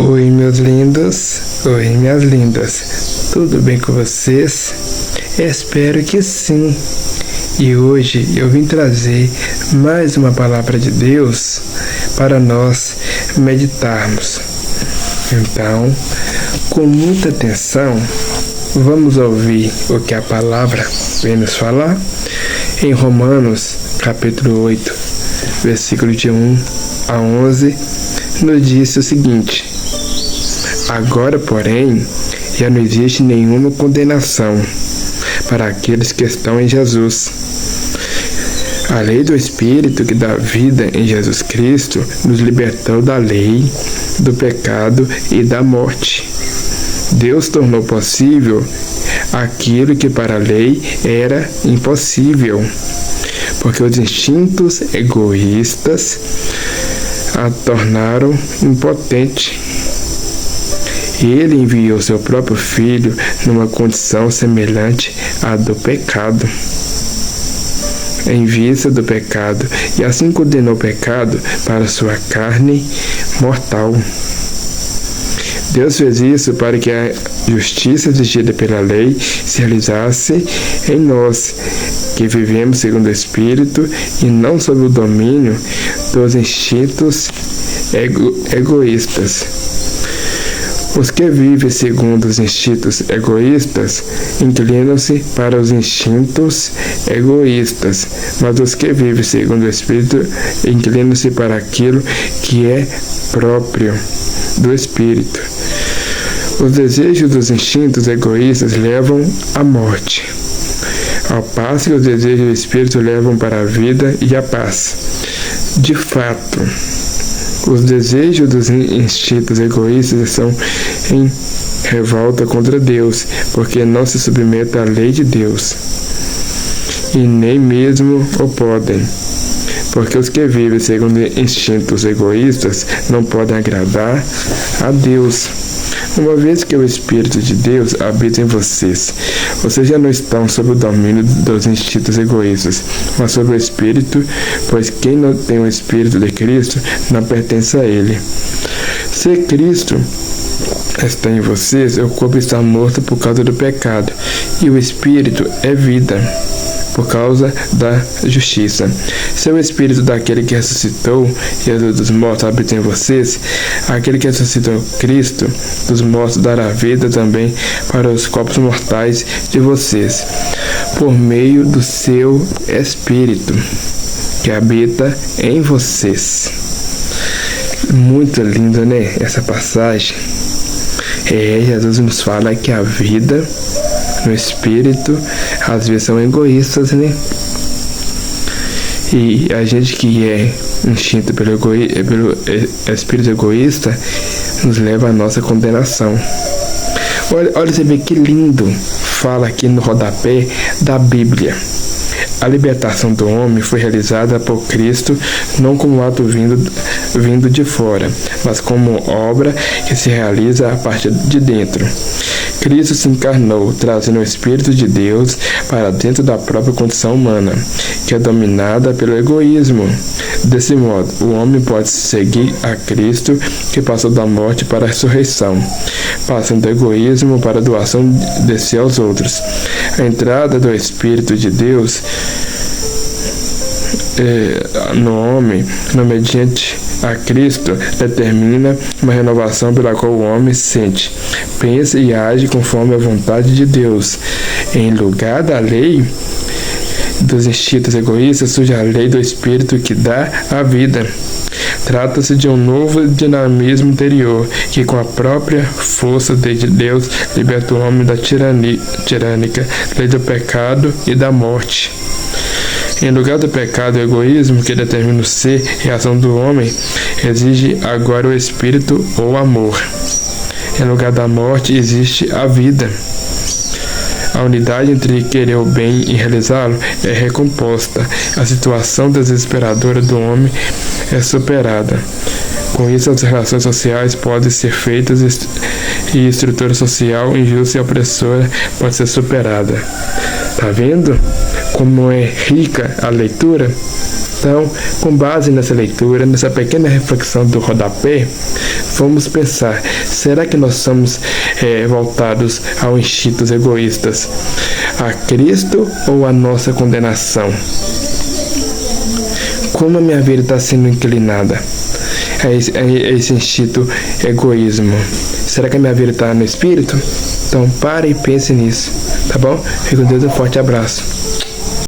Oi, meus lindos, oi, minhas lindas, tudo bem com vocês? Espero que sim. E hoje eu vim trazer mais uma palavra de Deus para nós meditarmos. Então, com muita atenção, vamos ouvir o que a palavra vem nos falar em Romanos, capítulo 8, versículo de 1 a 11, nos diz o seguinte: agora, porém, já não existe nenhuma condenação para aqueles que estão em Jesus. A lei do Espírito que dá vida em Jesus Cristo nos libertou da lei, do pecado e da morte. Deus tornou possível aquilo que para a lei era impossível, porque os instintos egoístas a tornaram impotente. Ele enviou seu próprio Filho numa condição semelhante à do pecado, em vista do pecado, e assim condenou o pecado para sua carne mortal. Deus fez isso para que a justiça exigida pela lei se realizasse em nós, que vivemos segundo o Espírito e não sob o domínio dos instintos egoístas. Os que vivem segundo os instintos egoístas inclinam-se para os instintos egoístas, mas os que vivem segundo o Espírito inclinam-se para aquilo que é próprio do Espírito. Os desejos dos instintos egoístas levam à morte, ao passo que os desejos do Espírito levam para a vida e a paz. De fato, os desejos dos instintos egoístas estão em revolta contra Deus, porque não se submetem à lei de Deus, e nem mesmo o podem, porque os que vivem segundo instintos egoístas não podem agradar a Deus. Uma vez que o Espírito de Deus habita em vocês já não estão sob o domínio dos instintos egoístas, mas sob o Espírito, pois quem não tem o Espírito de Cristo não pertence a Ele. Se Cristo está em vocês, o corpo está morto por causa do pecado, e o Espírito é vida por causa da justiça. Se o Espírito daquele que ressuscitou Jesus dos mortos habita em vocês, aquele que ressuscitou Cristo dos mortos dará vida também para os corpos mortais de vocês, por meio do seu Espírito que habita em vocês. Muito linda, né? Essa passagem. Jesus nos fala que a vida no Espírito às vezes são egoístas, né? E a gente que é instinto pelo espírito egoísta nos leva à nossa condenação. Olha, você vê que lindo fala aqui no rodapé da Bíblia. A libertação do homem foi realizada por Cristo não como um ato vindo de fora, mas como obra que se realiza a partir de dentro. Cristo se encarnou, trazendo o Espírito de Deus para dentro da própria condição humana, que é dominada pelo egoísmo. Desse modo, o homem pode seguir a Cristo, que passou da morte para a ressurreição, passando do egoísmo para a doação de si aos outros. A entrada do Espírito de Deus no homem, mediante a Cristo, determina uma renovação pela qual o homem sente, pensa e age conforme a vontade de Deus. Em lugar da lei dos instintos egoístas, surge a lei do Espírito que dá a vida. Trata-se de um novo dinamismo interior, que com a própria força de Deus liberta o homem da tirânica lei do pecado e da morte. Em lugar do pecado e egoísmo que determina o ser e a ação do homem, exige agora o Espírito ou amor. Em lugar da morte existe a vida. A unidade entre querer o bem e realizá-lo é recomposta. A situação desesperadora do homem é superada. Com isso, as relações sociais podem ser feitas e a estrutura social injusta e opressora pode ser superada. Tá vendo como é rica a leitura? Então, com base nessa leitura, nessa pequena reflexão do rodapé, vamos pensar, será que nós somos voltados a instintos egoístas, a Cristo ou a nossa condenação? Como a minha vida está sendo inclinada a esse instinto egoísmo? Será que a minha vida está no Espírito? Então pare e pense nisso, tá bom? Fique com Deus, um forte abraço.